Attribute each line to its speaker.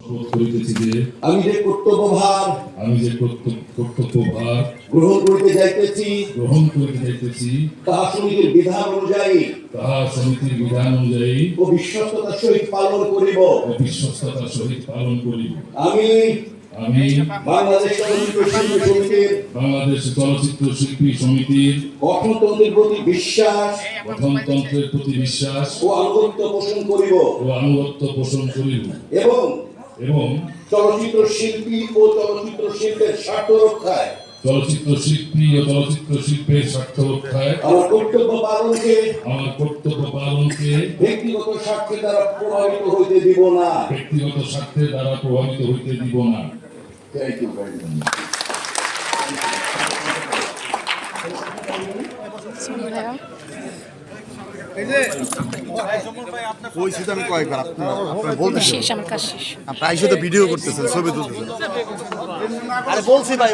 Speaker 1: শপথ করিতেছি যে
Speaker 2: আমি যে কর্তব্যভার গ্রহণ করিতে যাইতেছি তাহা সমিতির বিধান অনুযায়ী ও বিশ্বস্ততার সহিত পালন করিব। আমি বাংলাদেশ
Speaker 1: চলচ্চিত্র শিল্পী সমিতির
Speaker 2: গঠনতন্ত্রের প্রতি বিশ্বাস ও আনুগত্য পোষণ করিব এবং চলচ্চিত্র শিল্পী ও চলচ্চিত্র শিল্পের স্বার্থ রক্ষায় আমার কর্তব্য পালনকে ব্যক্তিগত স্বার্থের দ্বারা প্রভাবিত হইতে দিব না। Thank you very much.
Speaker 3: আমি কয়েকবার বলতেছি ভিডিও করতেছেন, ছবি তুলতেছেন। বলছি ভাই